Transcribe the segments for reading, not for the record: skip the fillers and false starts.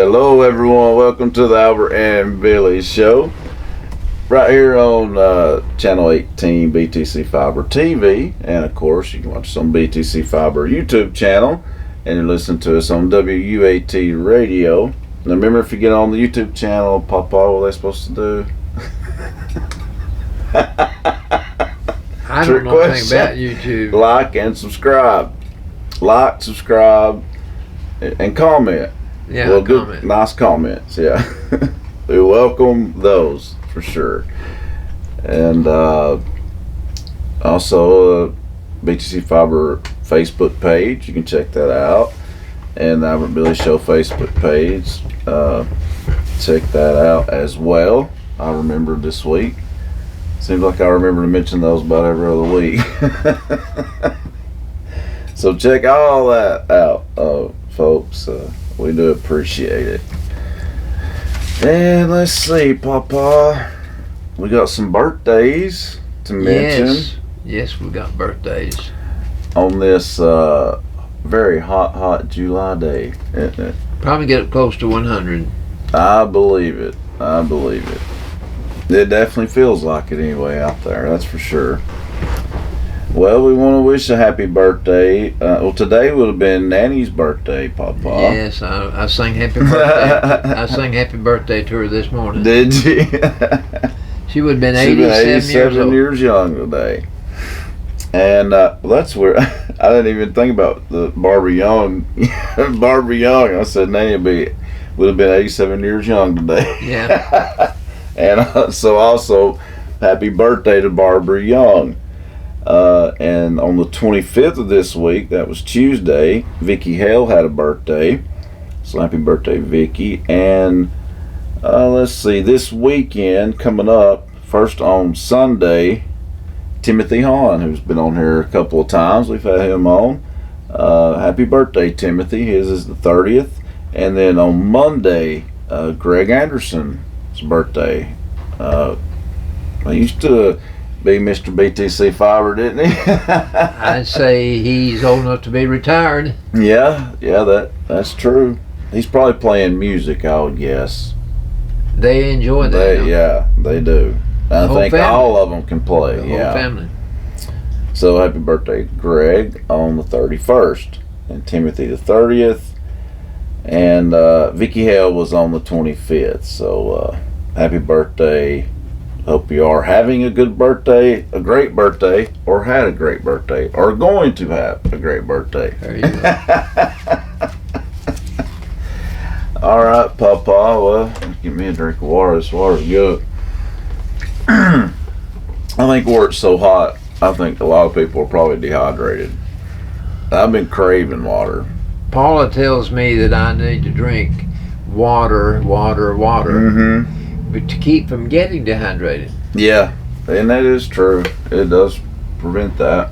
Hello everyone, welcome to the Albert and Billy Show. Right here on Channel 18 BTC Fiber TV. And of course you can watch us on BTC Fiber YouTube channel. And you're listening to us on WUAT Radio. Now remember, if you get on the YouTube channel, Papa, what are they supposed to do? I don't know anything about YouTube. Like and subscribe. Like, subscribe, and comment. Yeah, well, comment. Good, nice comments. Yeah, we welcome those for sure. And also BTC Fiber Facebook page. You can check that out, and the Albert Billy Show Facebook page. Check that out as well. I remember this week. Seems like I remember to mention those about every other week. So check all that out, folks. We do appreciate it. And let's see, Papa. We got some birthdays to mention. Yes, we got birthdays. On this very hot July day, isn't it? Probably get up close to 100. I believe it. It definitely feels like it anyway out there, that's for sure. Well, we want to wish a happy birthday. Well, today would have been Nanny's birthday, Papa. Yes, I sang happy birthday. I sang happy birthday to her this morning. Did you? She would have been 87 years young today. And that's where I didn't even think about the Barbara Young. Barbara Young. I said Nanny would have been 87 years young today. Yeah. And so also, happy birthday to Barbara Young. And on the 25th of this week, that was Tuesday, Vicky Hale had a birthday. So happy birthday, Vicky. And let's see, this weekend coming up, first on Sunday, Timothy Hahn, who's been on here a couple of times. We've had him on. Happy birthday, Timothy. His is the 30th. And then on Monday, Greg Anderson's birthday. I used to be Mr. BTC Fiber, didn't he? I'd say he's old enough to be retired. Yeah, that's true. He's probably playing music, I would guess. They enjoy that. Yeah, they do. I think family. all of them can play. The whole family. So happy birthday, Greg, on the 31st, and Timothy the 30th, and Vicky Hale was on the 25th. So happy birthday. Hope you are having a good birthday, a great birthday, or had a great birthday, or going to have a great birthday. There you go. All right, Papa. Well, give me a drink of water. This water's good. I think where it's so hot, I think a lot of people are probably dehydrated. I've been craving water. Paula tells me that I need to drink water. Mm-hmm. But to keep from getting dehydrated. Yeah, and that is true. It does prevent that.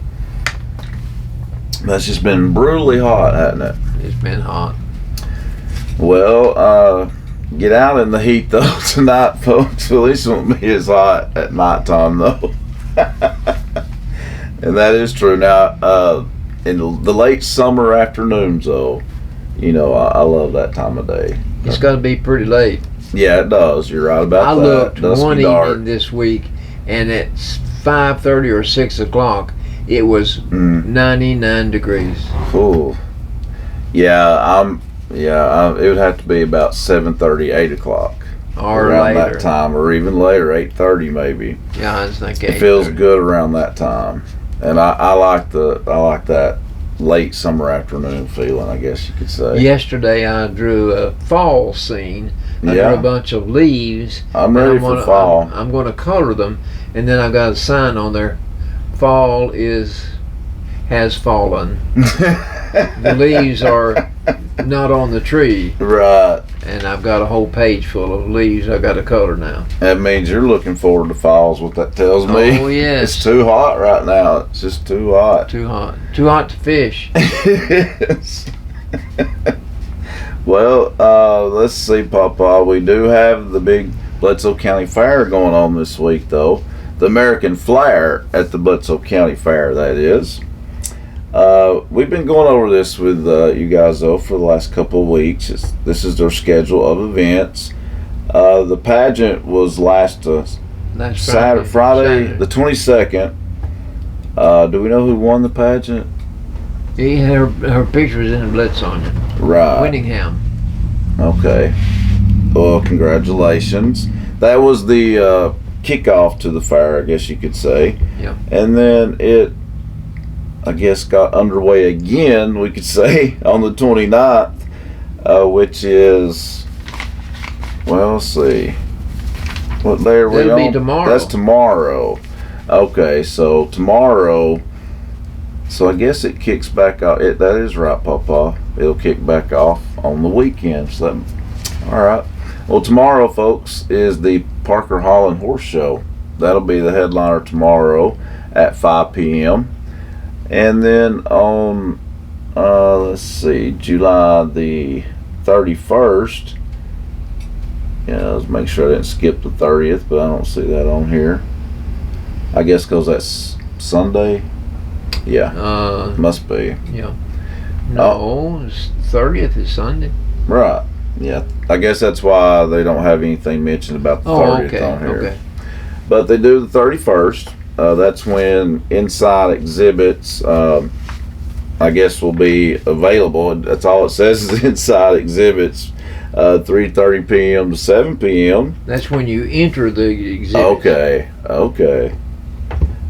That's just been brutally hot, hasn't it? It's been hot. Well, get out in the heat though tonight, folks. At least it won't be as hot at nighttime though. And that is true. Now, in the late summer afternoons though, I love that time of day. It's got to be pretty late. Yeah, it does. You're right about that. I looked one evening this week, and at 5:30 or 6 o'clock, it was 99 degrees. Cool. Yeah, it would have to be about 7:30, 8 o'clock. Or around later. That time, or even later, 8:30 maybe. Yeah, I was thinking. It feels good around that time, and I like that late summer afternoon feeling, I guess you could say. Yesterday, I drew a fall scene. I drew a bunch of leaves. I'm ready for fall. I'm going to color them, and then I've got a sign on there. Fall has fallen. The leaves are not on the tree. Right. And I've got a whole page full of leaves I got to color now. That means you're looking forward to fall is what that tells me. Oh, yes. It's too hot right now. It's just too hot. Too hot. Too hot to fish. Yes. Well, let's see, Papa. We do have the big Bledsoe County Fair going on this week, though. The American Flyer at the Bledsoe County Fair, that is. We've been going over this with you guys though for the last couple of weeks. This is their schedule of events. The pageant was last Friday the 22nd. Do we know who won the pageant? Her picture was in the Bledsoe. Right. Winningham. Okay. Well, congratulations. That was the kickoff to the fair, I guess you could say. Yeah. And then it, I guess, got underway again, we could say, on the 29th, which is, well, let's see. What day are we on? That'll be tomorrow. That's tomorrow. Okay, so tomorrow, so I guess it kicks back off. That is right, Papa. It'll kick back off on the weekend. So all right. Well, tomorrow, folks, is the Parker Holland Horse Show. That'll be the headliner tomorrow at 5 p.m. And then on, let's see, July the 31st, let's make sure I didn't skip the 30th, but I don't see that on here. I guess because that's Sunday. Yeah, must be. Yeah. No, 30th is Sunday. Right. Yeah. I guess that's why they don't have anything mentioned about the 30th on here. Okay. But they do the 31st. That's when inside exhibits, I guess, will be available. That's all it says is inside exhibits, 3:30 p.m. to 7 p.m. That's when you enter the exhibit. Okay.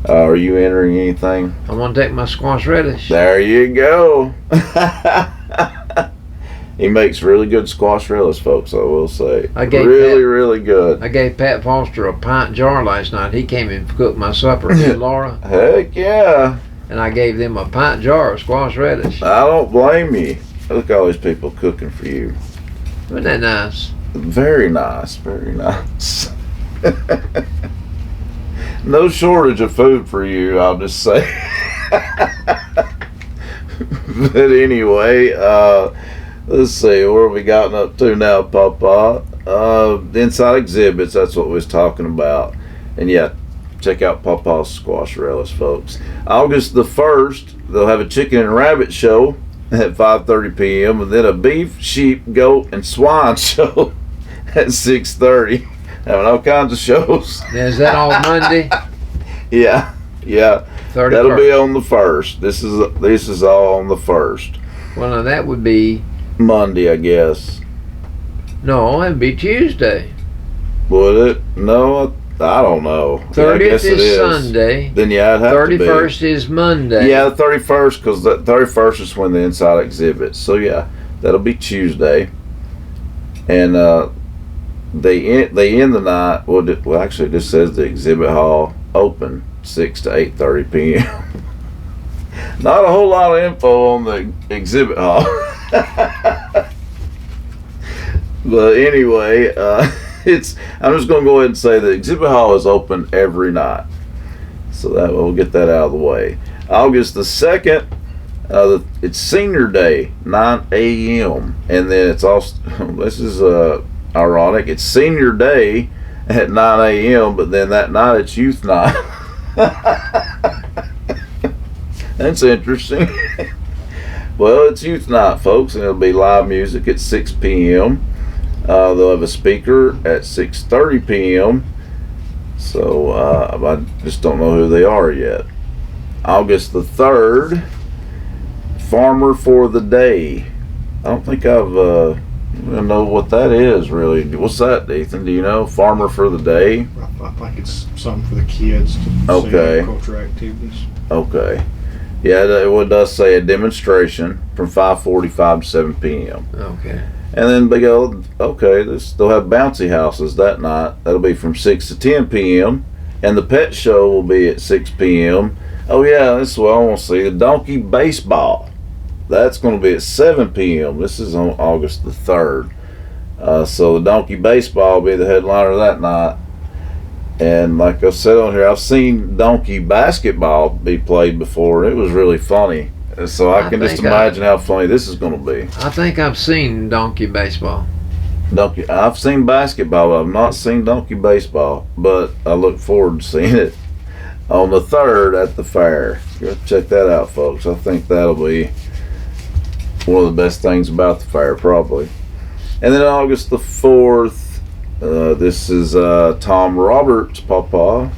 Are you entering anything? I want to take my squash relish. There you go. He makes really good squash relish, folks, I will say. Really good. I gave Pat Foster a pint jar last night. He came and cooked my supper. And Laura. Heck yeah. And I gave them a pint jar of squash relish. I don't blame you. Look at all these people cooking for you. Wasn't that nice? Very nice. No shortage of food for you, I'll just say. But anyway, let's see, where have we gotten up to now, Papa? Inside exhibits, that's what we was talking about. And yeah, check out Papa's Squash Relish, folks. August the 1st, they'll have a chicken and rabbit show at 5:30 p.m. and then a beef, sheep, goat, and swine show at 6:30. Having all kinds of shows. Is that on Monday? Yeah. 31st. That'll be on the 1st. This is all on the 1st. Well, now that would be Monday, I guess. No, it'd be Tuesday. Would it? No, I don't know. 30th is Sunday. Then yeah, it'd have to be. 31st is Monday. Yeah, the 31st, because the 31st is when the inside exhibits. So yeah, that'll be Tuesday. And they end the night. Well, actually, this says the exhibit hall open 6 to 8:30 p.m. Not a whole lot of info on the exhibit hall. But anyway, I'm just going to go ahead and say the exhibit hall is open every night. So that we'll get that out of the way. August the 2nd, it's Senior Day, 9 a.m. And then it's also, this is ironic, it's Senior Day at 9 a.m., but then that night it's Youth Night. That's interesting. Well, it's Youth Night, folks, and it'll be live music at 6 p.m. They'll have a speaker at 6:30 p.m. So I just don't know who they are yet. August the 3rd, Farmer for the Day. I don't think I know what that is, really. What's that, Ethan? Do you know? Farmer for the Day? I think it's something for the kids to see agriculture activities. Okay. Yeah, it does say a demonstration from 5:45 to 7 p.m. Okay. And then they go, okay, they'll have bouncy houses that night. That'll be from 6 to 10 p.m. And the pet show will be at 6 p.m. Oh yeah, this is what I want to see. The donkey baseball. That's going to be at 7 p.m. This is on August the 3rd. So the donkey baseball will be the headliner that night. And like I said on here, I've seen donkey basketball be played before. It was really funny. So I can just imagine how funny this is going to be. I think I've seen donkey baseball. I've seen basketball, but I've not seen donkey baseball. But I look forward to seeing it. on the 3rd at the fair. Go check that out, folks. I think that'll be one of the best things about the fair, probably. And then August the 4th, this is Tom Roberts' papa,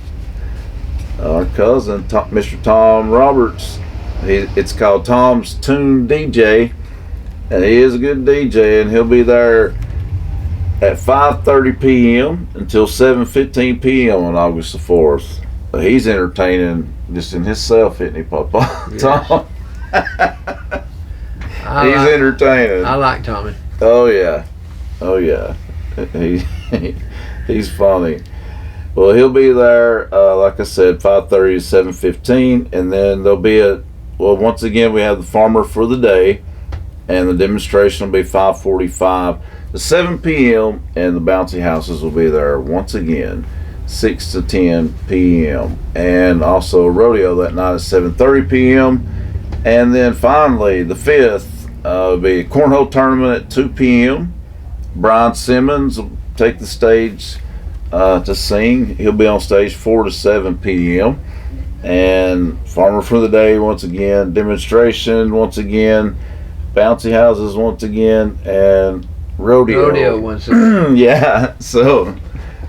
our cousin, Mr. Tom Roberts. It's called Tom's Tune DJ, and he is a good DJ, and he'll be there at 5:30 p.m. until 7:15 p.m. on August the 4th. He's entertaining just in himself, isn't he, Papa? Yes. Tom? He's entertaining. I like Tommy. Oh yeah, oh yeah. He's funny. Well, he'll be there, like I said, 5:30 to 7:15, and then there'll be once again we have the farmer for the day, and the demonstration will be 5:45 to 7 p.m. and the bouncy houses will be there once again, 6 to 10 p.m. and also a rodeo that night at 7:30 p.m. And then finally the 5th will be a cornhole tournament at 2 p.m. Brian Simmons will take the stage to sing. He'll be on stage 4 to 7 p.m. and farmer for the day once again, demonstration once again, bouncy houses once again, and rodeo once again. Yeah, so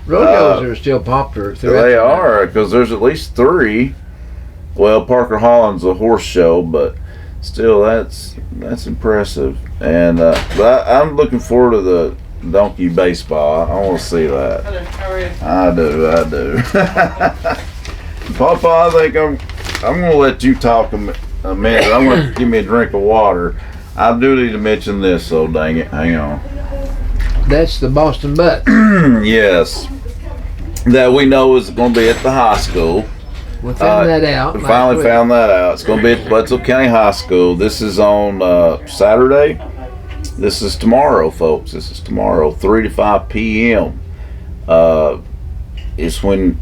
rodeos are still popular. They are, because there's at least 3. Well, Parker Holland's a horse show, but still, that's impressive. And but I'm looking forward to the donkey baseball. I want to see that. Hello, how are you? I do. Papa, I think I'm going to let you talk a minute. I'm going to give me a drink of water. I do need to mention this, so dang it. Hang on. That's the Boston Butt. Yes. That we know is going to be at the high school. We found that out. We finally found that out. It's going to be at Bledsoe County High School. This is on Saturday. This is tomorrow, folks. This is tomorrow, 3 to 5 p.m. It's when,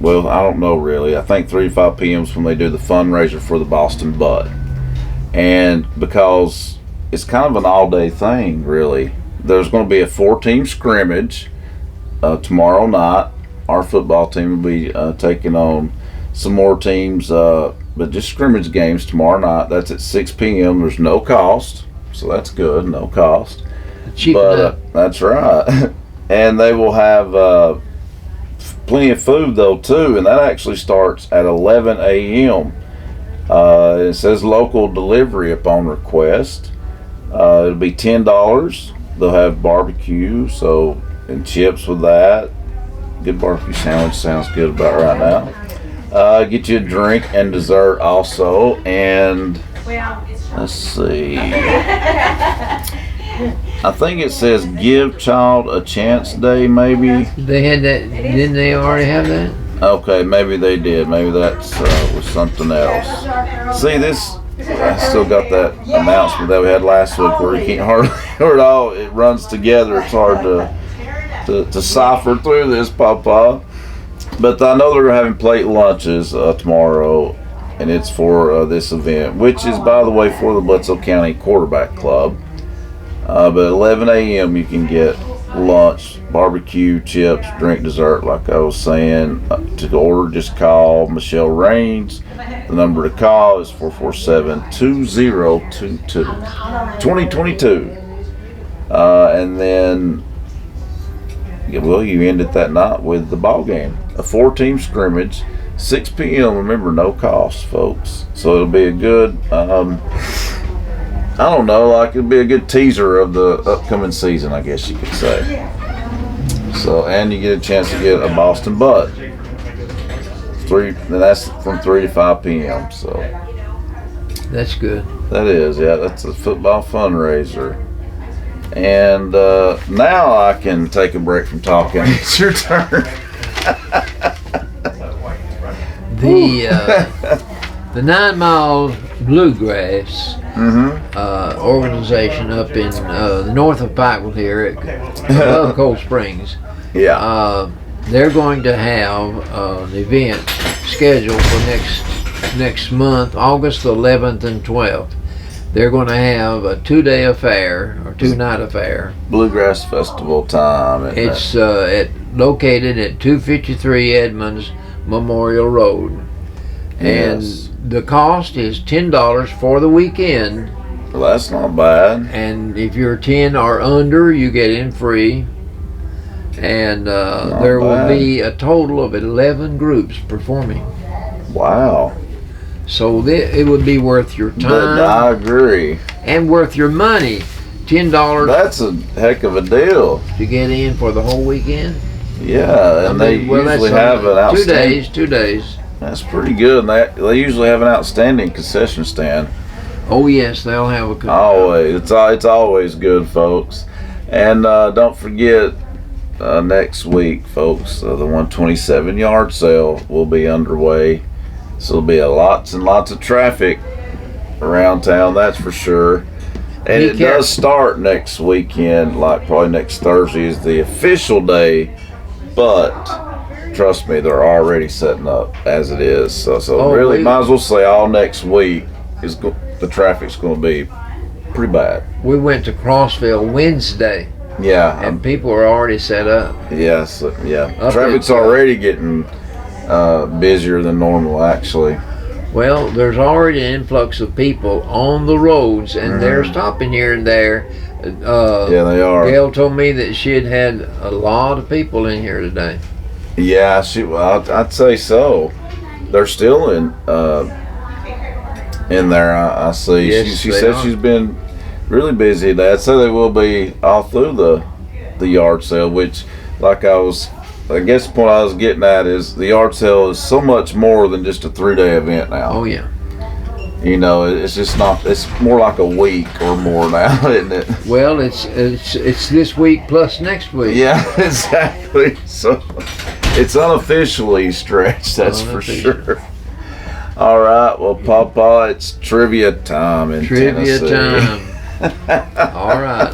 well, I don't know really. I think 3 to 5 p.m. is when they do the fundraiser for the Boston Butt. And because it's kind of an all-day thing, really. There's going to be a 4-team scrimmage tomorrow night. Our football team will be taking on some more teams, but just scrimmage games tomorrow night. That's at 6 p.m. There's no cost, so that's good, no cost. Cheap But that's right. And they will have plenty of food, though, too, and that actually starts at 11 a.m. It says local delivery upon request. It'll be $10. They'll have barbecue, and chips with that. Good barbecue sandwich sounds good about right now. Get you a drink and dessert also, and let's see. I think it says Give Child a Chance Day, maybe. They had that. Didn't they already have that? Okay, maybe they did. Maybe that's was something else. See, this, I still got that announcement that we had last week where you can't hardly hear it all. It runs together. It's hard to cipher through this, Papa. But I know they're having plate lunches tomorrow, and it's for this event, which is, by the way, for the Bledsoe County Quarterback Club. But at 11 a.m. you can get lunch, barbecue, chips, drink, dessert, like I was saying. To order, just call Michelle Raines. The number to call is 447-2022. And then, well, you end it that night with the ball game. A 4-team scrimmage, 6 p.m. Remember, no cost, folks. So it'll be a good, I don't know, like it'll be a good teaser of the upcoming season, I guess you could say. So, and you get a chance to get a Boston Butt. And that's from 3 to 5 p.m. So That's good. that is, yeah, that's a football fundraiser. And now I can take a break from talking. It's your turn. The 9 Mile Bluegrass organization up in the north of Pikeville here above Cold Springs. Yeah. They're going to have an event scheduled for next month, August 11th and 12th. They're going to have a 2-day affair or 2-night affair. Bluegrass Festival time. It's located at 253 Edmonds Memorial Road. Yes. And the cost is $10 for the weekend. Well, that's not bad. And if you're 10 or under, you get in free. And there will be a total of 11 groups performing. Wow. So it would be worth your time. I agree. And worth your money. $10. That's a heck of a deal. To get in for the whole weekend. Yeah, and they usually have an outstanding. 2 days. That's pretty good. And they usually have an outstanding concession stand. Oh yes, they'll have a good. Always, it's always good, folks. And don't forget, next week, folks, the 127 yard sale will be underway. So there'll be lots and lots of traffic around town, that's for sure. And it does start next weekend, like probably next Thursday is the official day, but trust me, they're already setting up as it is. So really, might as well say all next week the traffic's going to be pretty bad. We went to Crossville Wednesday. Yeah. And people are already set up. Yes, yeah. Traffic's already getting busier than normal, actually. Well, there's already an influx of people on the roads, and they're stopping here and there. Yeah, they are. Gail told me that she had a lot of people in here today. Yeah, I'd say so. They're still in there. I see. Yes, she said she's been really busy today. I'd say they will be all through the yard sale, which, I guess the point I was getting at is the yard sale is so much more than just a 3-day event now. Oh yeah. You know, it's just not. It's more like a week or more now, isn't it? Well, it's this week plus next week. Yeah, exactly. So it's unofficially stretched. That's for sure. All right. Well, Papa, it's trivia time in Tennessee. Trivia time. All right.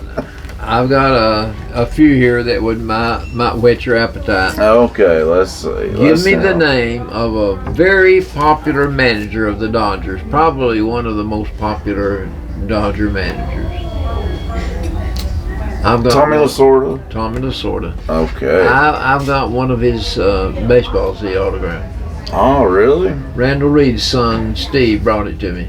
I've got a few here that might whet your appetite. Okay, let's see. Give me the name of a very popular manager of the Dodgers. Probably one of the most popular Dodger managers. Tommy Lasorda. Tommy Lasorda. Okay. I've got one of his baseballs he autographed. Oh, really? Randall Reed's son, Steve, brought it to me.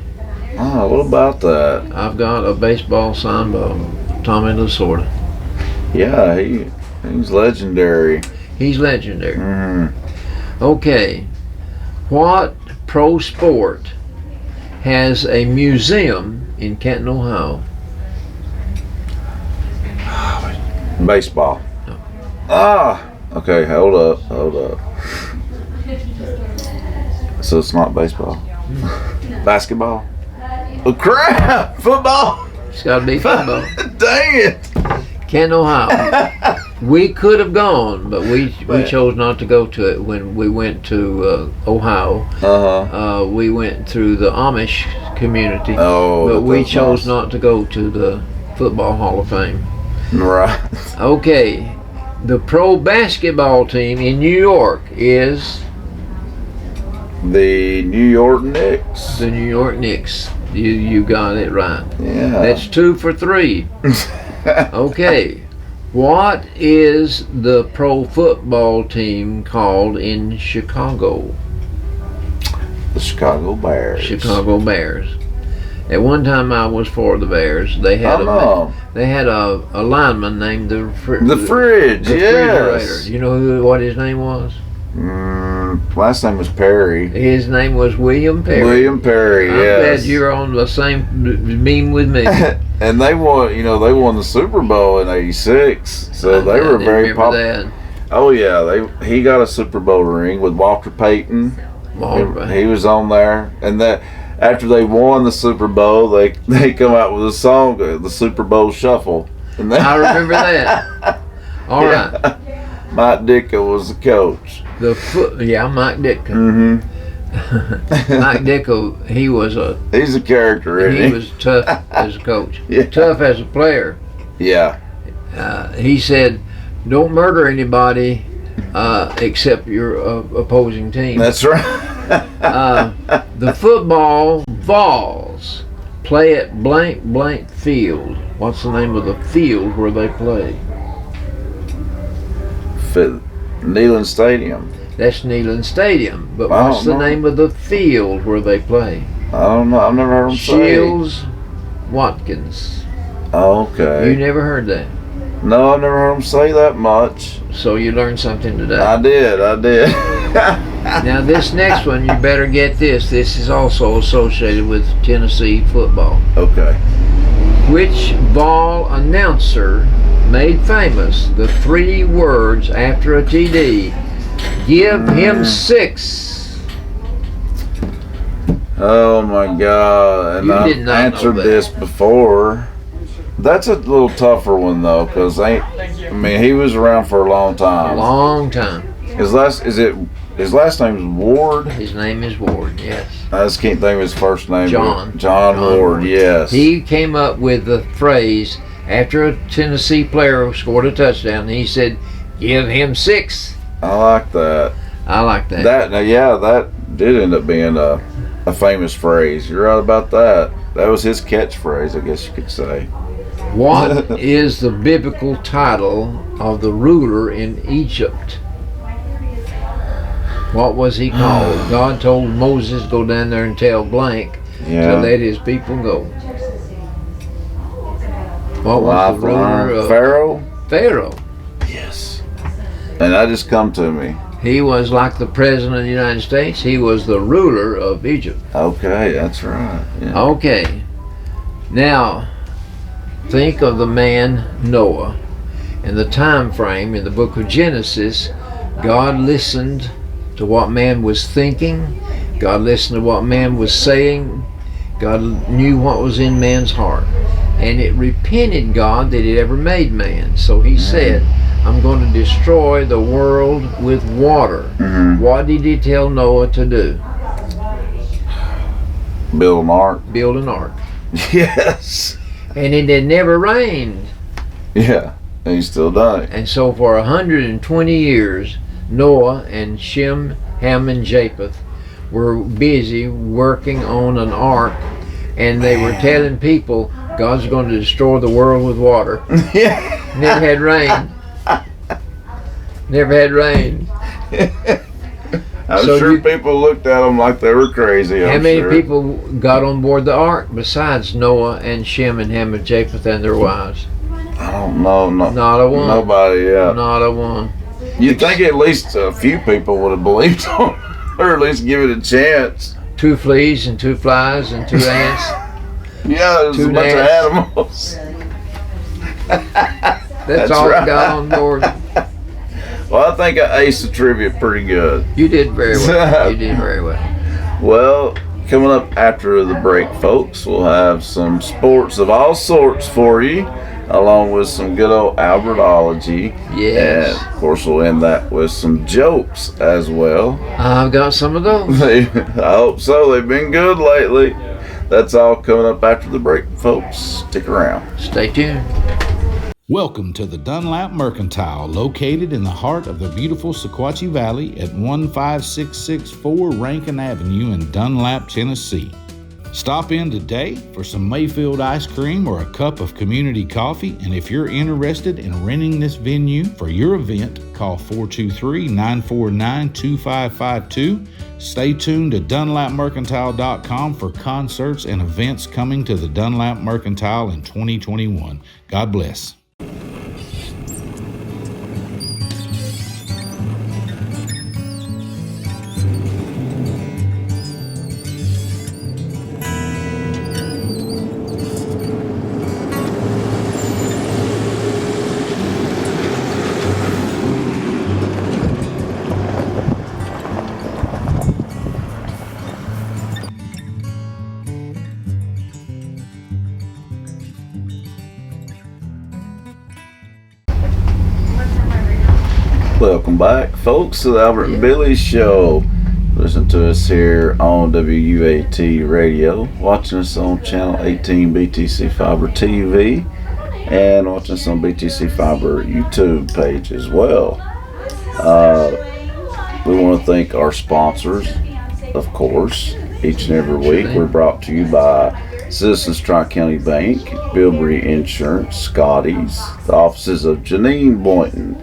Oh, what about that? I've got a baseball signed by Tommy Lasorda. Yeah, he's legendary. He's legendary. Mm-hmm. Okay. What pro sport has a museum in Canton, Ohio? Baseball. No. Okay, hold up. So it's not baseball. Basketball. Oh crap! Football. It's got to be football. Dang it! Canton, Ohio. We could have gone, but we chose not to go to it when we went to Ohio. We went through the Amish community, but we chose not to go to the Football Hall of Fame. Right. Okay. The pro basketball team in New York is the New York Knicks. The New York Knicks. You got it right. Yeah. That's 2 for 3. Okay. What is the pro football team called in Chicago? The Chicago Bears. Chicago Bears. At one time I was for the Bears. They had a lineman named the Fridge. Refrigerator. You know what his name was? Last name was Perry. His name was William Perry. William Perry, I'm glad you're on the same beam with me. And they won. They won the Super Bowl in '86, so they were very popular. Oh yeah, he got a Super Bowl ring with Walter Payton. He was on there, and that after they won the Super Bowl, they come out with a song, the Super Bowl Shuffle. And I remember that. All right. Mike Ditka was the coach. Mike Ditka. Mm-hmm. Mike Ditka, he's a character, isn't he? He was tough as a coach. Yeah. Tough as a player. Yeah. He said, don't murder anybody except your opposing team. That's right. The football Vols play at blank blank field. What's the name of the field where they play? Neyland Stadium. That's Neyland Stadium. But what's the name of the field where they play? I don't know. I've never heard them say. Shields Watkins. Okay. You never heard that? No, I've never heard them say that much. So you learned something today. I did. Now this next one, you better get this. This is also associated with Tennessee football. Okay. Which ball announcer made famous the 3 words after a TD? Give him 6. Oh my God! And I've answered this before. That's a little tougher one though, because he was around for a long time. Long time. His last name is Ward. His name is Ward. Yes. I just can't think of his first name. John Ward. Yes. He came up with the phrase after a Tennessee player scored a touchdown. He said, "Give him 6." I like that. I like that. That did end up being a famous phrase. You're right about that. That was his catchphrase, I guess you could say. What is the biblical title of the ruler in Egypt? What was he called? God told Moses, go down there and tell blank to let his people go. What was the ruler of Pharaoh? Pharaoh. Yes. And that just come to me. He was like the president of the United States. He was the ruler of Egypt. Okay, that's right. Yeah. Okay. Now, think of the man Noah. In the time frame in the book of Genesis, God listened to what man was thinking. God listened to what man was saying. God knew what was in man's heart. And it repented God that it ever made man. So he said, I'm going to destroy the world with water. Mm-hmm. What did he tell Noah to do? Build an ark. Build an ark. Yes. And it had never rained. Yeah, and he still done it. And so for 120 years, Noah and Shem, Ham, and Japheth were busy working on an ark, and they were telling people God's going to destroy the world with water. Yeah. Never had rain. Never had rain. I'm sure people looked at them like they were crazy. How many people got on board the ark besides Noah and Shem and Ham and Japheth and their wives? I don't know. Not a one. Nobody, yeah. Not a one. You'd think at least a few people would have believed on it, or at least give it a chance. 2 fleas and 2 flies and 2 ants. Yeah, there's a bunch of animals. That's all right. Got on board. Well, I think I aced the trivia pretty good. You did very well. You did very well. Well, coming up after the break, folks, we'll have some sports of all sorts for you, along with some good old Albertology. Yes. And, of course, we'll end that with some jokes as well. I've got some of those. I hope so. They've been good lately. That's all coming up after the break, folks. Stick around. Stay tuned. Welcome to the Dunlap Mercantile, located in the heart of the beautiful Sequatchie Valley at 15664 Rankin Avenue in Dunlap, Tennessee. Stop in today for some Mayfield ice cream or a cup of community coffee, and if you're interested in renting this venue for your event, call 423-949-2552. Stay tuned to DunlapMercantile.com for concerts and events coming to the Dunlap Mercantile in 2021. God bless. Welcome back, folks, to the Albert and Billy Show. Listen to us here on WUAT Radio, watching us on Channel 18 BTC Fiber TV, and watching us on BTC Fiber YouTube page as well. We want to thank our sponsors, of course, each and every week. We're brought to you by Citizens Tri-County Bank, Bilbrey Insurance, Scotty's, the offices of Janine Boynton,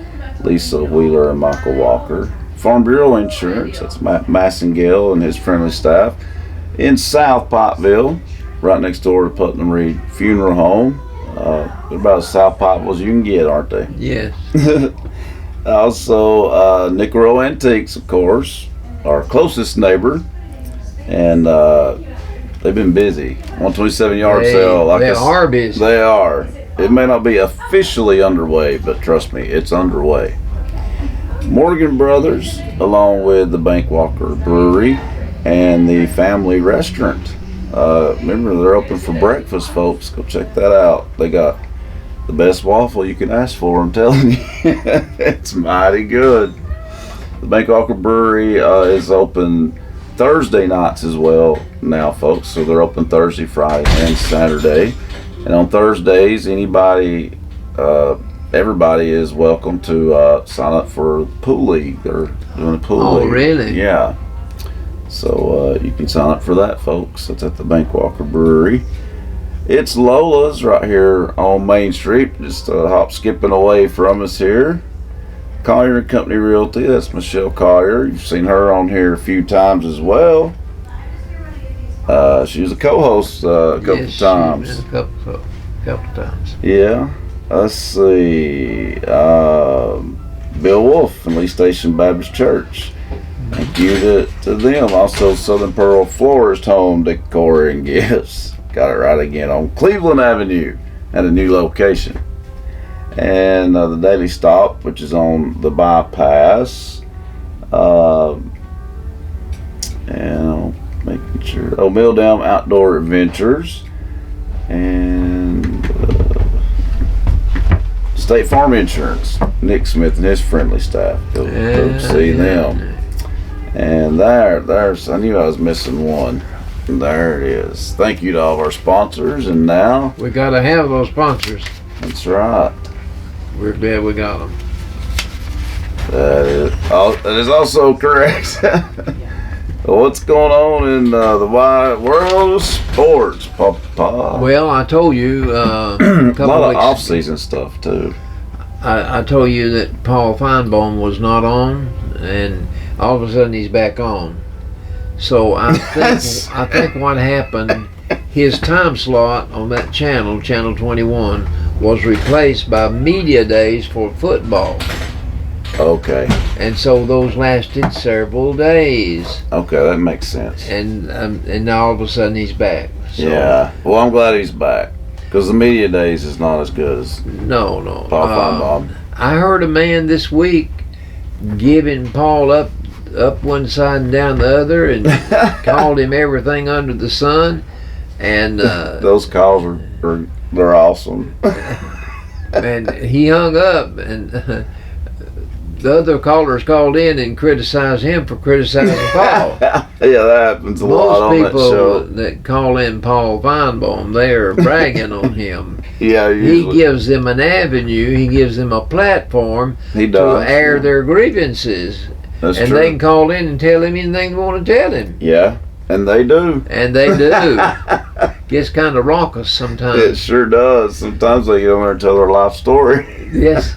Lisa Wheeler, and Michael Walker, Farm Bureau Insurance, that's Matt Massengale and his friendly staff, in South Pikeville, right next door to Putnam Reed Funeral Home. They're about as South Pikeville as you can get, aren't they? Yes. Also, Nicaragua Antiques, of course, our closest neighbor, and they've been busy. 127 yard sale. They are busy. They are. It may not be officially underway, but trust me, it's underway. Morgan Brothers, along with the Bankwalker Brewery and the Family Restaurant. Remember, they're open for breakfast, folks. Go check that out. They got the best waffle you can ask for, I'm telling you. It's mighty good. The Bankwalker Brewery is open Thursday nights as well now, folks. So they're open Thursday, Friday, and Saturday. And on Thursdays, everybody is welcome to sign up for the pool league. They're doing a pool league. Oh, really? Yeah. So you can sign up for that, folks. It's at the Bankwalker Brewery. It's Lola's right here on Main Street, just a hop skipping away from us here. Collier and Company Realty, that's Michelle Collier. You've seen her on here a few times as well. She was a co-host a couple times. A couple times. Yeah. Let's see. Bill Wolf from Lee Station Baptist Church. Thank you to them. Also, Southern Pearl Florist Home Decor and Gifts. Got it right again on Cleveland Avenue at a new location. And the Daily Stop, which is on the bypass. And making sure. Oh, Mill Dam Outdoor Adventures. And State Farm Insurance. Nick Smith and his friendly staff. Go see them. And there's, I knew I was missing one. There it is. Thank you to all of our sponsors. And now We got to have those sponsors. that's right. We're glad we got them. That is also correct. What's going on in the wide world of sports, Papa? Well, I told you a A couple lot of weeks. off-season stuff too. I told you that Paul Feinbaum was not on, and all of a sudden he's back on. So I think what happened, his time slot on that channel, Channel 21, was replaced by media days for football. Okay. And so those lasted several days. Okay, that makes sense. And now all of a sudden he's back. So, Yeah. Well, I'm glad he's back because the media days is not as good as No. Paul Feinbaum. I heard a man this week giving Paul up one side and down the other, and called him everything under the sun. And Those calls they're awesome. and he hung up, and the other callers called in and criticized him for criticizing Paul. Yeah, that happens a lot on that Most show. people that call in Paul Feinbaum, they are bragging on him. Yeah, He usually. gives them an avenue. He gives them a platform He to does. air their grievances. That's And true. they can call in and tell him anything they want to tell him. Yeah, and they do. And they do. Gets kind of raucous It sometimes. sure does. Sometimes they get on there and tell their life story. Yes.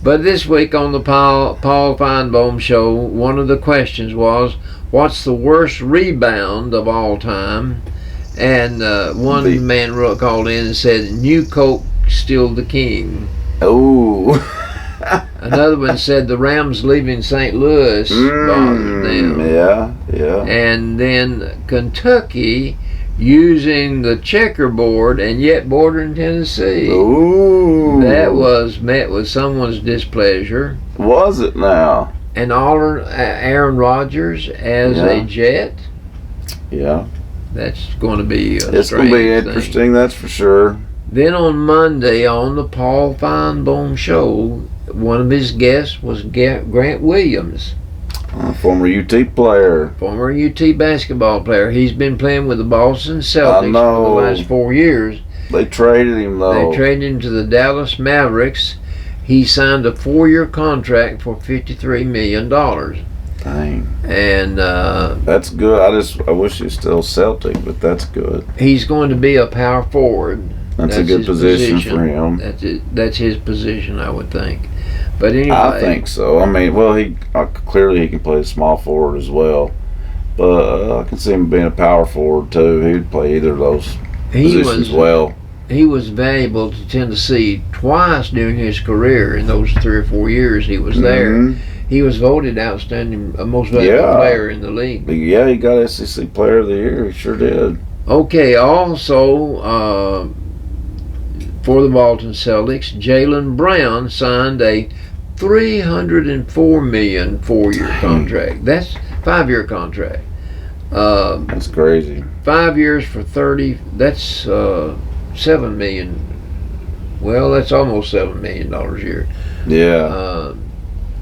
But this week on the Paul Feinbaum show, one of the questions was, what's the worst rebound of all time? And one man called in and said, New Coke still the king. Oh. Another one said the Rams leaving St. Louis bothered them. Yeah. And then Kentucky using the checkerboard and yet bordering Tennessee. Ooh. That was met with someone's displeasure. Was it now? And Aaron Rodgers as a Jet. Yeah. That's going to be It's going to be interesting, thing. that's for sure. Then on Monday on the Paul Feinbaum show, one of his guests was Grant Williams, Former UT player. former UT basketball player. He's been playing with the Boston Celtics for the last 4 years. They traded him though. They traded him to the Dallas Mavericks. He signed a 4-year contract for $53 million. Dang. And that's good. I wish he was still Celtic, but that's good. he's going to be a power forward. That's a good position for him. That's his position, I would think. But anyway, I think so. I mean, well, clearly he can play the small forward as well, but I can see him being a power forward too. He'd play either of those positions well. He was valuable to Tennessee twice during his career in those 3 or 4 years he was there. He was voted outstanding, most valuable player in the league. Yeah, he got SEC Player of the Year. He sure did. Okay, also for the Boston Celtics, Jaylen Brown signed a $304 million 4-year contract. That's 5-year contract. That's crazy. 5 years for 30. That's $7 million. Well, that's almost $7 million a year. Yeah.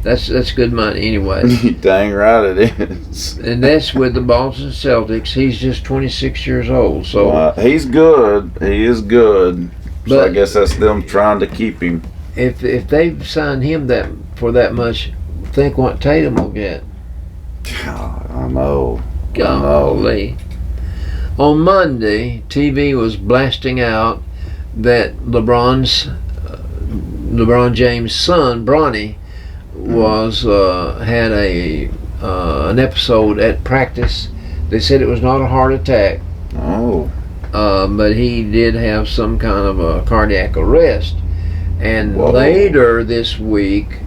That's good money anyway. Dang right it is. And that's with the Boston Celtics. He's just 26 years old. So he's good. He is good. So I guess that's them trying to keep him. If they've signed him for that much, think what Tatum will get. I know. Golly. On Monday, TV was blasting out that LeBron James' son, Bronny, was had an episode at practice. They said it was not a heart attack. Oh. But he did have some kind of a cardiac arrest. And Whoa. Later this week,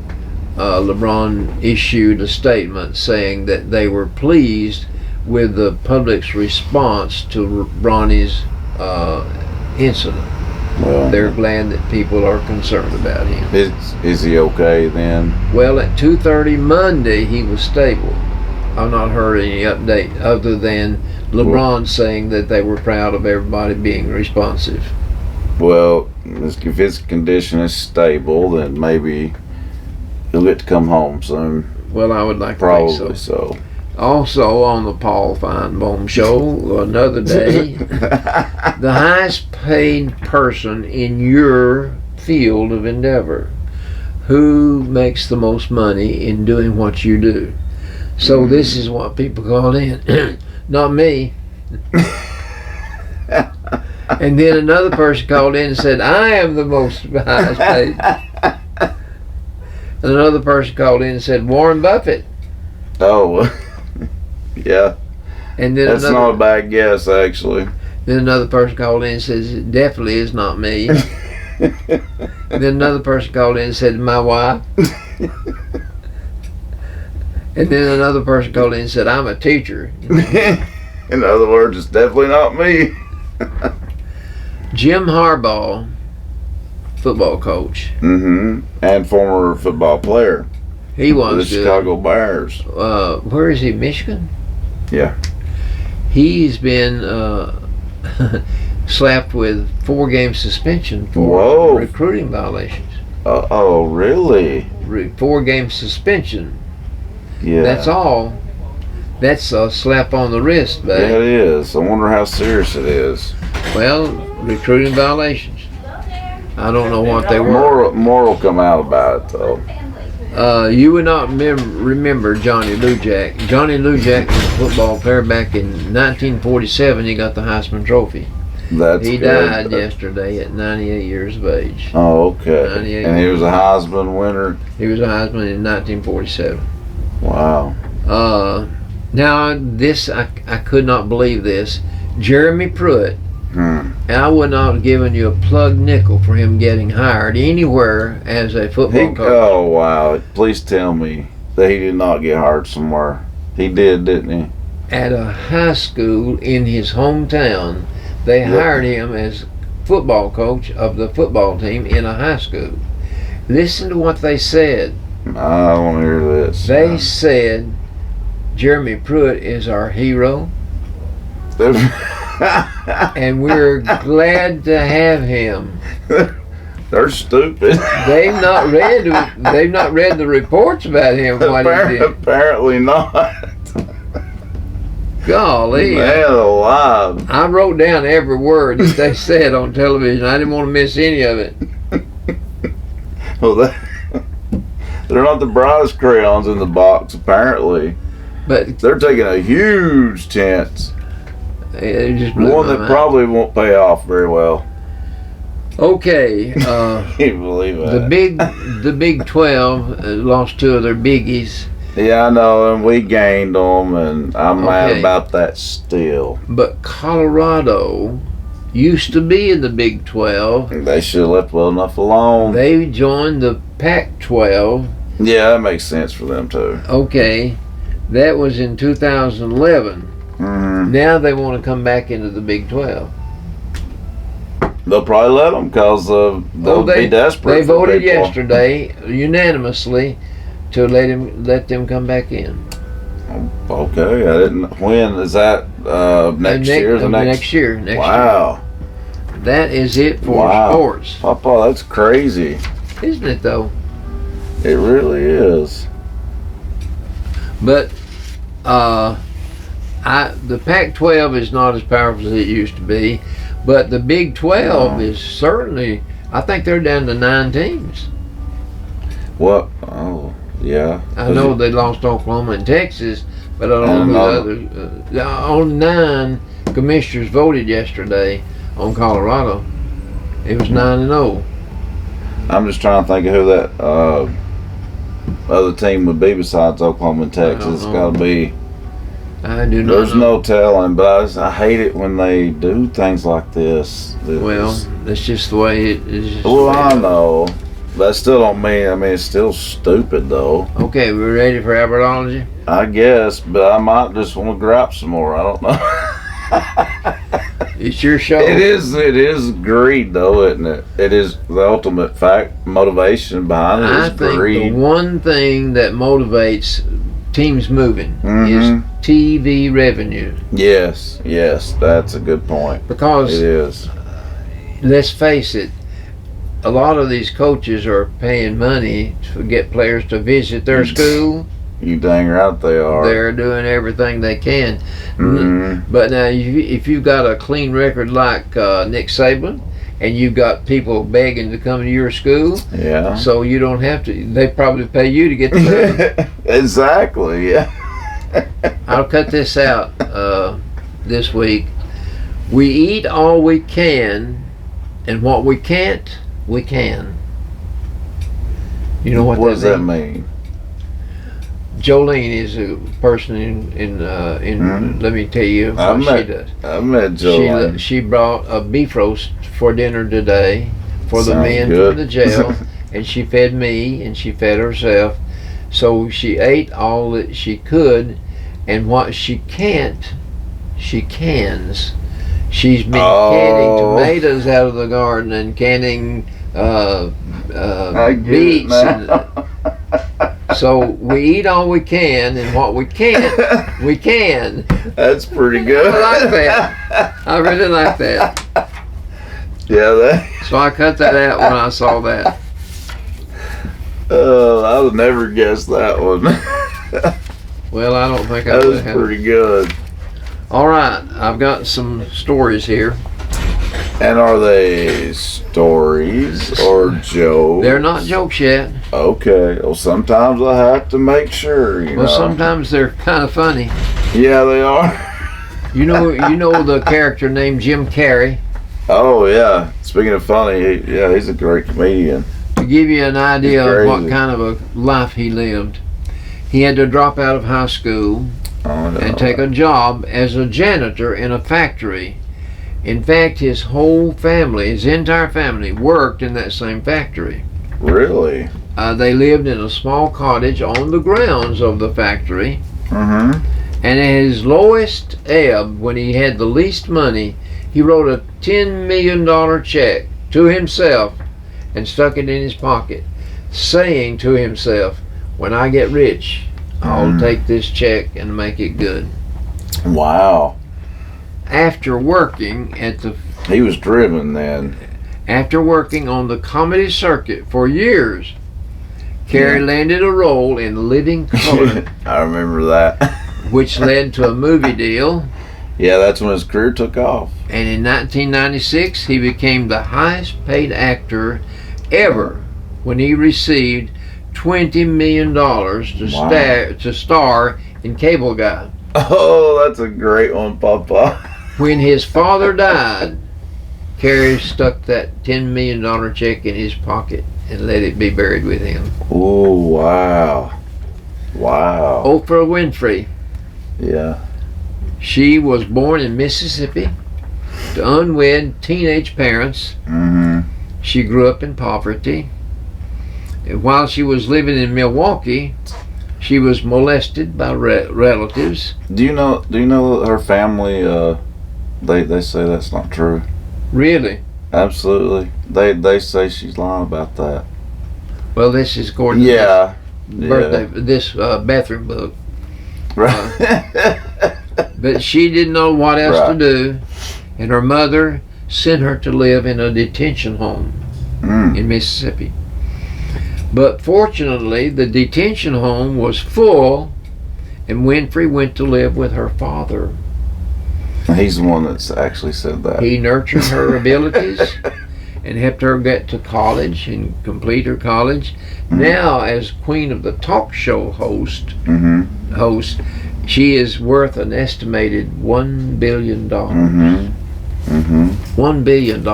LeBron issued a statement saying that they were pleased with the public's response to Bronny's incident. Well, they're glad that people are concerned about him. Is he okay then? Well, at 2:30 Monday, he was stable. I've not heard any update other than LeBron saying that they were proud of everybody being responsive. Well, if his condition is stable, then maybe he'll get to come home soon. Well, I would like Probably to think so. Also on the Paul Feinbaum show, another day, the highest paid person in your field of endeavor. Who makes the most money in doing what you do? So this is what people call in. Not me. And then another person called in and said, I am the highest paid. And another person called in and said, Warren Buffett. Oh, yeah. And then that's not a bad guess, actually. Then another person called in and says, it definitely is not me. Then another person called in and said, my wife. And then another person called in and said, I'm a teacher. In other words, it's definitely not me. Jim Harbaugh, football coach. And former football player. He was the Chicago Bears. Where is he, Michigan? Yeah. He's been slapped with 4-game suspension for recruiting violations. Oh, really? 4-game suspension. Yeah. That's all. That's a slap on the wrist, babe. Yeah, it is. I wonder how serious it is. Well, recruiting violations. I don't know what they were. More will come out about it, though. You would not remember Johnny Lujack. Johnny Lujack was a football player back in 1947. He got the Heisman Trophy. He died yesterday at 98 years of age. Oh, okay. And he was a Heisman winner? He was a Heisman in 1947. Wow. Now, this, I could not believe this. Jeremy Pruitt, I would not have given you a plug nickel for him getting hired anywhere as a football coach. Oh, wow. Please tell me that he did not get hired somewhere. He did, didn't he? At a high school in his hometown, they hired him as football coach of the football team in a high school. Listen to what they said. I want to hear this. They said, Jeremy Pruitt is our hero. And we're glad to have him. They're stupid. They've not read the reports about him. What he did. Apparently not. Golly. Man alive. I wrote down every word that they said on television. I didn't want to miss any of it. Well, they're not the brightest crayons in the box, apparently. But they're taking a huge chance. it just blew One my that mind. probably won't pay off very well. Okay, Can you believe that? the Big 12 lost 2 of their biggies, Yeah, I know, and we gained them, and I'm mad Okay. about that still. but Colorado used to be in the Big 12. They should have left well enough alone. They joined the Pac-12. Yeah, that makes sense for them too. Okay, that was in 2011. Hmm. Now they want to come back into the Big 12. They'll probably let them because they'll be desperate. They for voted people. yesterday unanimously to let them come back in. Okay, I didn't. When is that? Next year? The Next year. Next Wow, year. That is it for Wow. sports, Papa, that's crazy. isn't it? Though. It really is. But the Pac-12 is not as powerful as it used to be, but the Big 12 is certainly. I think they're down to 9 teams. What? Oh, yeah. I know they lost Oklahoma and Texas, but I don't know who the others. Only 9 commissioners voted yesterday on Colorado. It was 9-0. I'm just trying to think of who that other team would be besides Oklahoma and Texas. It's know. got to be. I do not There's know. no telling, but I hate it when they do things like this. Well, that's just the way it is. Well, I know. That still don't mean. I mean, it's still stupid though. Okay, we're ready for Albertology? I guess, but I might just want to grab some more. I don't know. It's your show. It is greed though, isn't it? It is the ultimate fact, motivation behind it I is think greed. the one thing that motivates teams moving Mhm. is TV revenue. Yes, that's a good point. It Because, is. let's face it, a lot of these coaches are paying money to get players to visit their school. You dang right they are. They're doing everything they can. Mhm. But now, if you've got a clean record like Nick Saban, and you've got people begging to come to your school, Yeah. so you don't have to, they probably pay you to get the money. Exactly. Yeah. I'll cut this out this week. We eat all we can, and what we can't, we can. You know what does that means? mean? Jolene is a person in let me tell you I what she met does. I met Joanne. She brought a beef roast for dinner today for the Sounds men good. from the jail, and she fed me and she fed herself. So she ate all that she could, and what she can't, she cans. She's been canning tomatoes out of the garden and canning I get beets. it now. So we eat all we can, and what we can't, we can. That's pretty good. I like that. I really like that. Yeah, that. So I cut that out when I saw that. I would never guess that one. Well, I don't think I That would was have. pretty good. All right, I've got some stories here. And are they stories or jokes? They're not jokes yet. Okay. Well, sometimes I have to make sure. You Well, know. sometimes they're kind of funny. Yeah, they are. You know the character named Jim Carrey. Oh yeah. Speaking of funny, he's a great comedian. To give you an idea He's of what crazy. kind of a life he lived, he had to drop out of high school Oh, no. and take a job as a janitor in a factory. In fact, his whole family, his entire family, worked in that same factory. Really? They lived in a small cottage on the grounds of the factory. Mm-hmm. And at his lowest ebb, when he had the least money, he wrote a $10 million check to himself and stuck it in his pocket, saying to himself, when I get rich, I'll take this check and make it good. Wow. After working He was driven then. After working on the comedy circuit for years, Carrey landed a role in Living Color, I remember that. which led to a movie deal. Yeah, that's when his career took off. And in 1996, he became the highest paid actor ever when he received $20 million to star and cable guy. Oh, that's a great one, Papa. When his father died, Kerry stuck that $10 million check in his pocket and let it be buried with him. Oh, wow. Wow. Oprah Winfrey. Yeah. She was born in Mississippi to unwed teenage parents. Mm-hmm. She grew up in poverty. While she was living in Milwaukee, she was molested by relatives. Do you know that her family, they say that's not true? Really? Absolutely. They say she's lying about that. Well, this is according to this bathroom book. Right. But she didn't know what else to do, and her mother sent her to live in a detention home in Mississippi. But fortunately, the detention home was full, and Winfrey went to live with her father. He's the one that's actually said that. He nurtured her abilities and helped her get to college and complete her college. Now, as queen of the talk show host, she is worth an estimated $1 billion. $1 billion.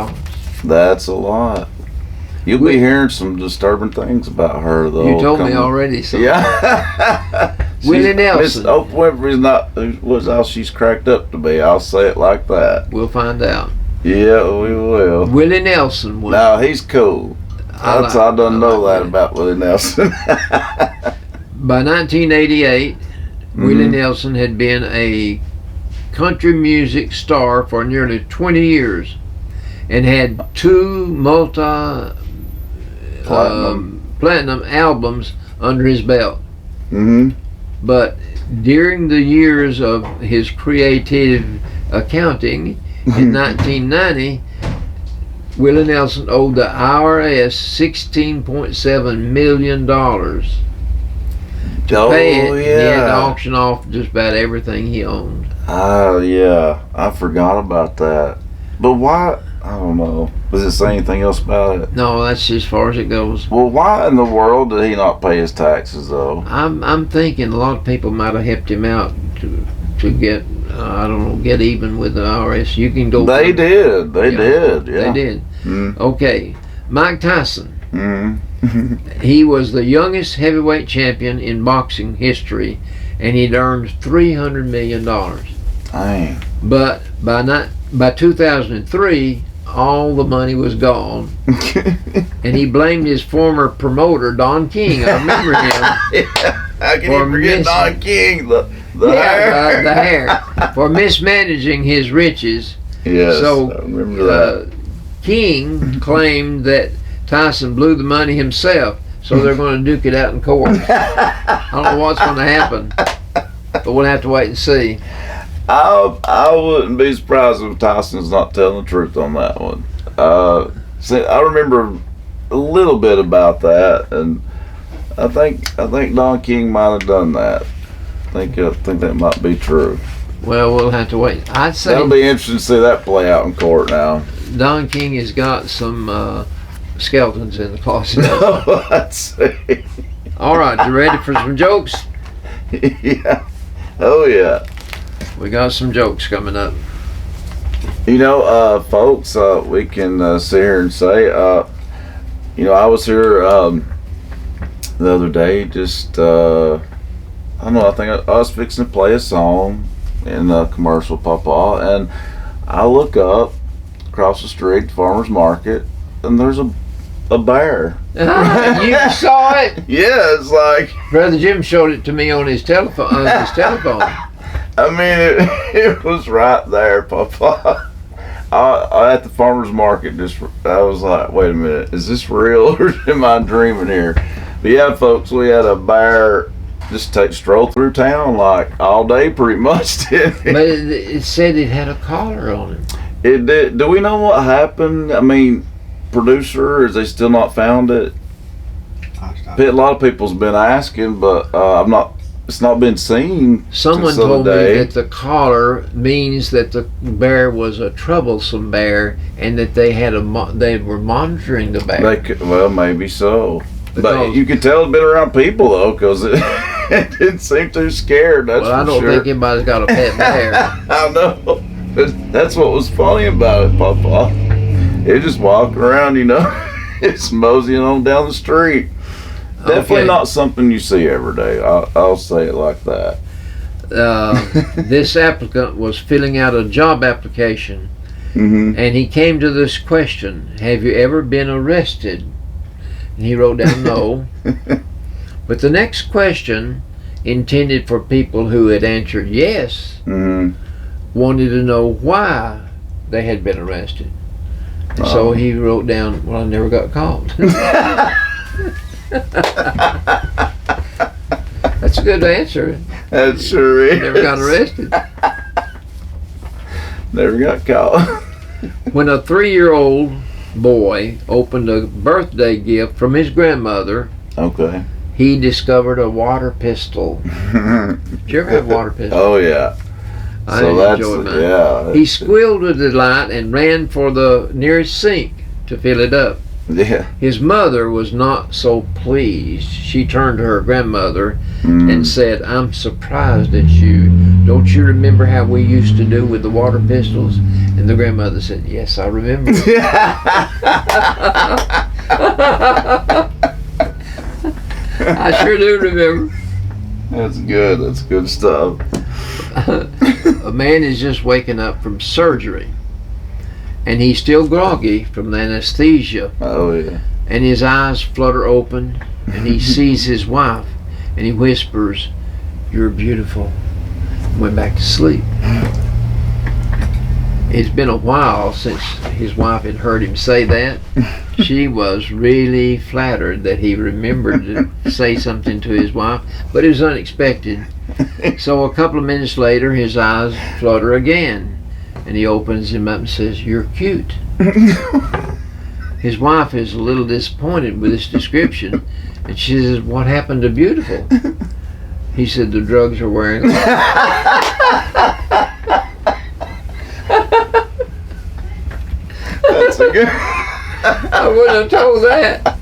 That's a lot. You'll be hearing some disturbing things about her, though. You told me already. So. Yeah. Willie Nelson. Miss Oprah Winfrey's not was all she's cracked up to be. I'll say it like that. We'll find out. Yeah, we will. Willie Nelson was. No, he's cool. I don't know that about Willie Nelson. By 1988, Willie Nelson had been a country music star for nearly 20 years and had 2 platinum albums under his belt. But during the years of his creative accounting in 1990, Willie Nelson owed the IRS $16.7 million. To pay it, he had to auction off just about everything he owned. Oh, yeah. I forgot about that. But why? I don't know. Does it say anything else about it? No, that's as far as it goes. Well, why in the world did he not pay his taxes, though? I'm thinking a lot of people might have helped him out to get, I don't know, get even with the IRS. You can go. They did. They did. Yeah. They did. Okay. Mike Tyson. Mm-hmm. He was the youngest heavyweight champion in boxing history, and he'd earned $300 million. Dang. But by 2003, all the money was gone, and he blamed his former promoter, Don King. I remember him. Yeah. How can you forget Don King? The hair. The hair. For mismanaging his riches. Yes, so, I remember that. King claimed that Tyson blew the money himself, so they're going to duke it out in court. I don't know what's going to happen, but we'll have to wait and see. I wouldn't be surprised if Tyson's not telling the truth on that one. I remember a little bit about that, and I think Don King might have done that. I think that might be true. Well, we'll have to wait. I'd say that'll be interesting to see that play out in court now. Don King has got some skeletons in the closet. I'd say. All right, you ready for some jokes? Yeah. Oh yeah. We got some jokes coming up. You know, folks, we can sit here and say, I was here the other day, just, I don't know, I think I was fixing to play a song in a commercial, Papa, and I look up across the street, the farmer's market, and there's a bear. You saw it? Yeah, it's like... Brother Jim showed it to me on his telephone. I mean, it was right there, Papa. I at the farmer's market, I was like, wait a minute, is this real or am I dreaming here? But yeah, folks, we had a bear just stroll through town like all day pretty much, didn't it? But it said it had a collar on it. It did. Do we know what happened? I mean, producer, is they still not found it? A lot of people's been asking, but it's not been seen. Someone told me that the collar means that the bear was a troublesome bear, and that they were monitoring the bear. Well, maybe so. But you could tell it'd been around people though, because it, it didn't seem too scared. That's well, I for don't sure. think anybody's got a pet bear. I know. But that's what was funny about it, Papa. It just walking around, it's moseying on down the street. Definitely Okay. not something you see every day. I'll say it like that. This applicant was filling out a job application, Mm-hmm. and he came to this question: have you ever been arrested? And he wrote down no. But the next question, intended for people who had answered yes, Mm-hmm. wanted to know why they had been arrested. And so he wrote down, well, I never got caught. That's a good answer. That sure is. Never got arrested. Never got caught. When a 3-year-old boy opened a birthday gift from his grandmother, Okay. he discovered a water pistol. Did you ever have a water pistol? Oh yeah. I So that's enjoyed mine. yeah. He squealed with delight and ran for the nearest sink to fill it up. Yeah. His mother was not so pleased. She turned to her grandmother Mm. and said, "I'm surprised at you. Don't you remember how we used to do with the water pistols?" And the grandmother said, "Yes, I remember." I sure do remember. That's good. That's good stuff. A man is just waking up from surgery, and he's still groggy from the anesthesia, Oh yeah. and his eyes flutter open, and he sees his wife, and he whispers, "You're beautiful." Went back to sleep. It's been a while since his wife had heard him say that. She was really flattered that he remembered to say something to his wife, but it was unexpected. So a couple of minutes later, his eyes flutter again, and he opens him up and says, "You're cute." His wife is a little disappointed with this description, and she says, "What happened to beautiful?" He said, "The drugs are wearing off." That's a good. I wouldn't have told that.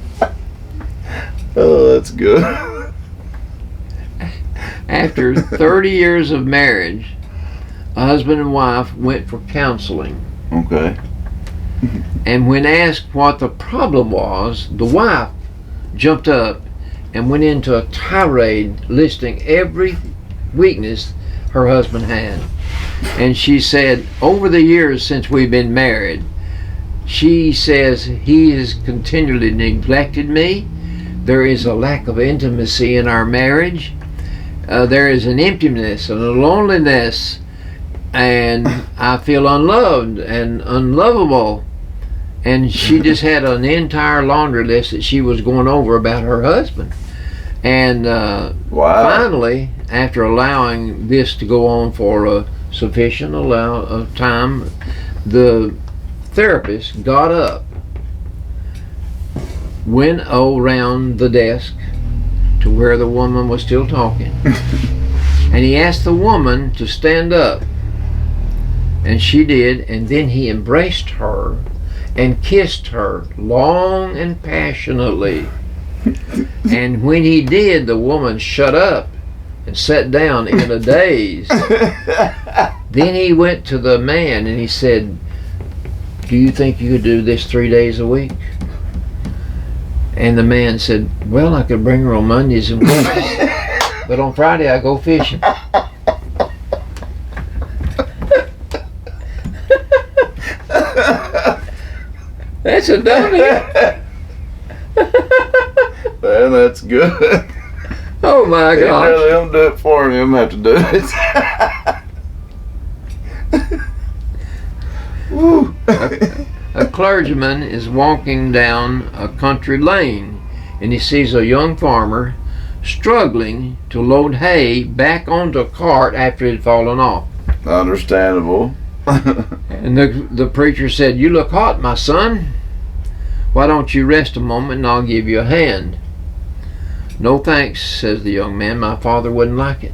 Oh, that's good. After 30 years of marriage, a husband and wife went for counseling. Okay. And when asked what the problem was, the wife jumped up and went into a tirade listing every weakness her husband had. And she said, over the years since we've been married, she says he has continually neglected me. There is a lack of intimacy in our marriage. There is an emptiness and a loneliness, and I feel unloved and unlovable. And she just had an entire laundry list that she was going over about her husband. And Wow. finally, after allowing this to go on for a sufficient amount of time, the therapist got up, went around the desk to where the woman was still talking, and he asked the woman to stand up, and she did, and then he embraced her and kissed her long and passionately. And when he did, the woman shut up and sat down in a daze. Then he went to the man and he said, "Do you think you could do this 3 days a week?" And the man said, "Well, I could bring her on Mondays and Wednesdays, but on Friday I go fishing." That's a dummy. Man, that's good. Oh my He'd gosh. rather him do it for him have to do it. Woo. A clergyman is walking down a country lane, and he sees a young farmer struggling to load hay back onto a cart after it had fallen off. Understandable. And the preacher said, "You look hot, my son. Why don't you rest a moment and I'll give you a hand?" "No thanks," says the young man. "My father wouldn't like it."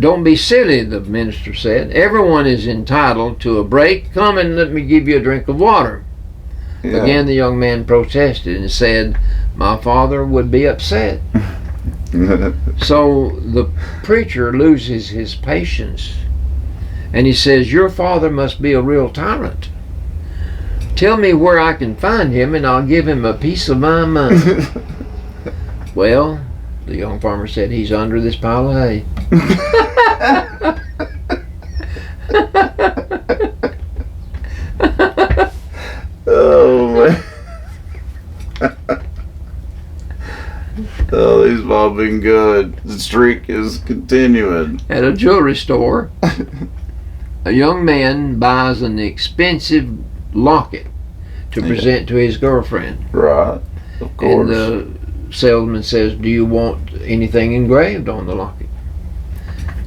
"Don't be silly," the minister said. "Everyone is entitled to a break. Come and let me give you a drink of water." Yeah. Again, the young man protested and said, "My father would be upset." So the preacher loses his patience and he says, "Your father must be a real tyrant. Tell me where I can find him and I'll give him a piece of my mind." Well, the young farmer said, "He's under this pile of hay." Oh, man. Oh, these have all been good. The streak is continuing. At a jewelry store, a young man buys an expensive locket to present to his girlfriend. Right, of course. And the salesman says, "Do you want anything engraved on the locket?"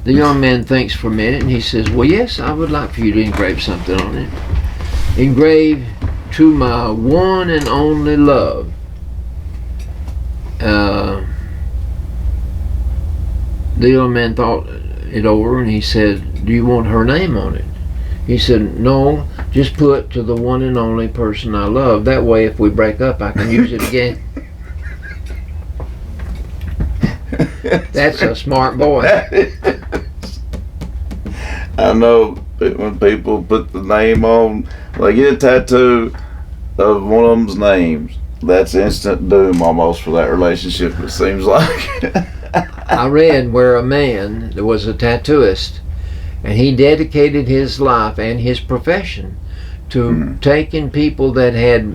The young man thinks for a minute and he says, "Well, yes, I would like for you to engrave something on it. Engrave, 'To my one and only love.'" The young man thought it over and he said, "Do you want her name on it?" He said, "No, just put 'To the one and only person I love.' That way, if we break up, I can use it again." That's a smart boy. I know when people put the name on, like get a tattoo of one of them's names, that's instant doom almost for that relationship, it seems like. I read where a man, there was a tattooist, and he dedicated his life and his profession to taking people that had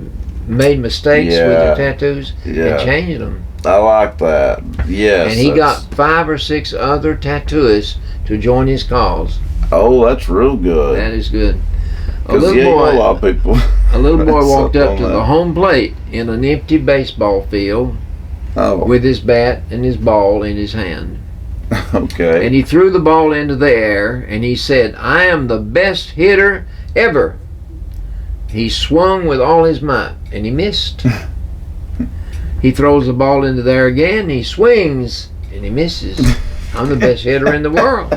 made mistakes with their tattoos and changing them. I like that. Yes. And he got 5 or 6 other tattooists to join his cause. Oh, that's real good. That is good. A 'Cause, little a lot of people. boy walked up to the home plate in an empty baseball field with his bat and his ball in his hand. Okay. And he threw the ball into the air and he said, "I am the best hitter ever." He swung with all his might and he missed. He throws the ball into the air again, he swings and he misses. "I'm the best hitter in the world."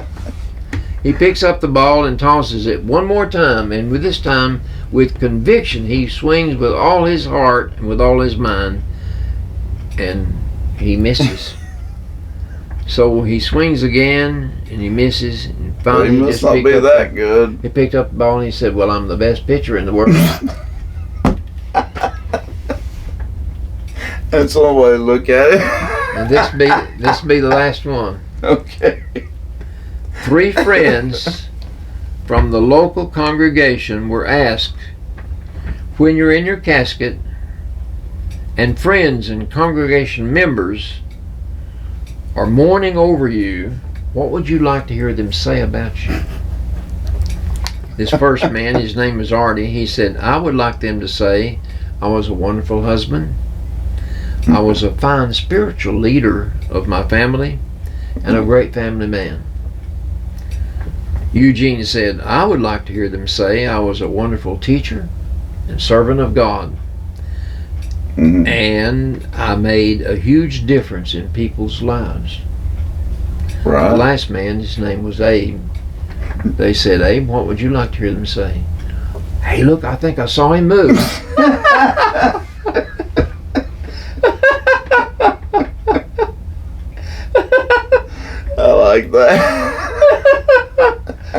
He picks up the ball and tosses it one more time, and with this time, with conviction, he swings with all his heart and with all his mind, and he misses. So he swings again and he misses, and finally he must not be that good. He picked up the ball and he said, "Well, I'm the best pitcher in the world." That's one way to look at it. And this be the last one. Okay. 3 friends from the local congregation were asked, "When you're in your casket and friends and congregation members are mourning over you, what would you like to hear them say about you?" This first man, his name was Artie, he said, "I would like them to say I was a wonderful husband, I was a fine spiritual leader of my family, and a great family man." Eugene said, "I would like to hear them say I was a wonderful teacher and servant of God, and I made a huge difference in people's lives." Right. The last man, his name was Abe. They said, "Abe, what would you like to hear them say?" "Hey, look, I think I saw him move." I like that.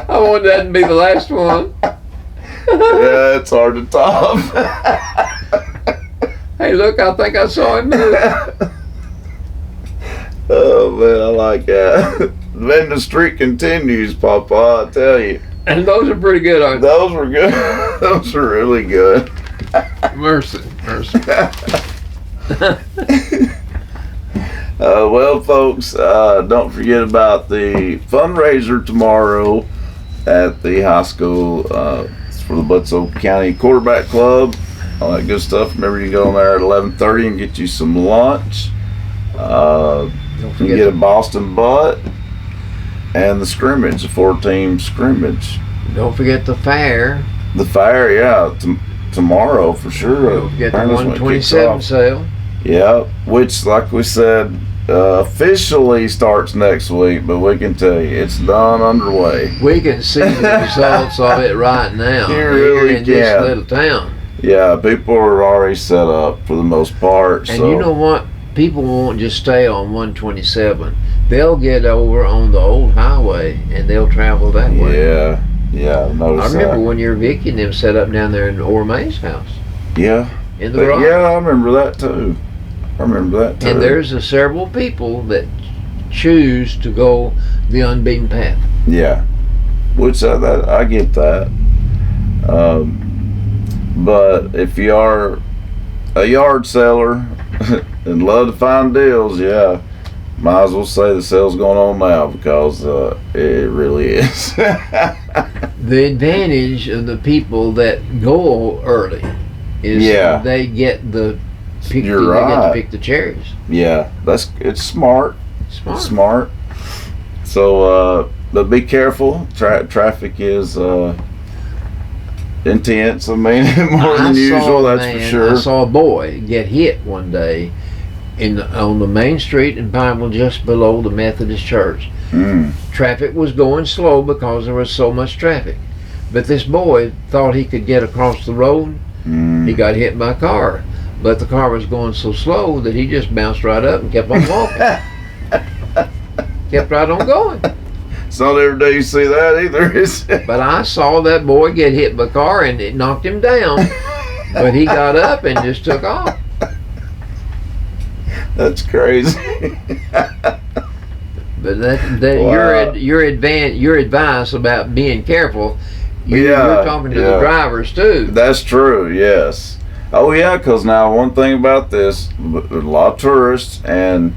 I want that to be the last one. Yeah, it's hard to top. "Hey, look, I think I saw him move." Oh man, I like that. Then the streak continues, Papa, I tell you. And those are pretty good, aren't they? Those were good. Those were really good. Mercy. Well, folks, don't forget about the fundraiser tomorrow at the high school. It's for the Bledsoe County Quarterback Club. All that good stuff. Remember, you can go in there at 11:30 and get you some lunch. You can get a Boston butt and the scrimmage, the 4-team scrimmage. Don't forget the fair. The fair, yeah, tomorrow for sure. Don't forget the 127 sale. Yeah, which, like we said, officially starts next week, but we can tell you it's done underway. We can see the results of it right now You here really in this can. little town. Yeah, people are already set up for the most part. And so. you know what? People won't just stay on 127. They'll get over on the old highway and they'll travel that way. Yeah, I noticed I remember that. when your Vicky and them set up down there in Ormay's house. Yeah. In the garage. Yeah, I remember that too. And there's several people that choose to go the unbeaten path. Yeah, which I get that. But if you are a yard seller and love to find deals, yeah, might as well say the sale's going on now because it really is. The advantage of the people that go early is they get the pick, You're they right. get to pick the cherries. Yeah, it's smart. Smart. So, but be careful. Traffic is intense. I mean, more than usual. That's for sure. I saw a boy get hit one day on the main street in Pineville, just below the Methodist Church. Traffic was going slow because there was so much traffic. But this boy thought he could get across the road. He got hit by a car. But the car was going so slow that he just bounced right up and kept on walking. Kept right on going. It's not every day you see that either, is it? But I saw that boy get hit by a car and it knocked him down. But he got up and just took off. That's crazy. But Wow. your advice about being careful, you're talking to the drivers too. That's true, yes. Oh yeah, because now one thing about this, there's a lot of tourists and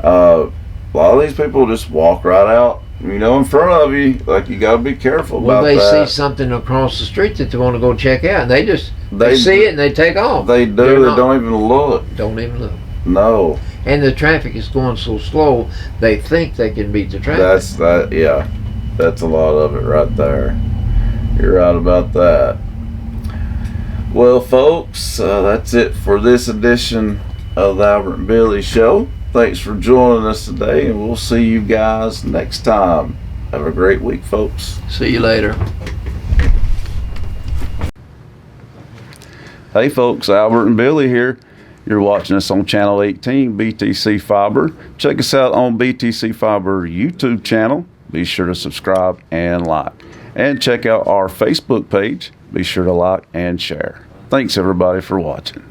a lot of these people just walk right out, in front of you. Like, you got to be careful about that. Well, they see something across the street that they want to go check out, and they see it and they take off. They do. They don't even look. Don't even look. No. And the traffic is going so slow, they think they can beat the traffic. Yeah. That's a lot of it right there. You're right about that. Well, folks, that's it for this edition of the Albert and Billy Show. Thanks for joining us today, and we'll see you guys next time. Have a great week, folks. See you later. Hey, folks, Albert and Billy here. You're watching us on Channel 18, BTC Fiber. Check us out on BTC Fiber YouTube channel. Be sure to subscribe and like. And check out our Facebook page. Be sure to like and share. Thanks, everybody, for watching.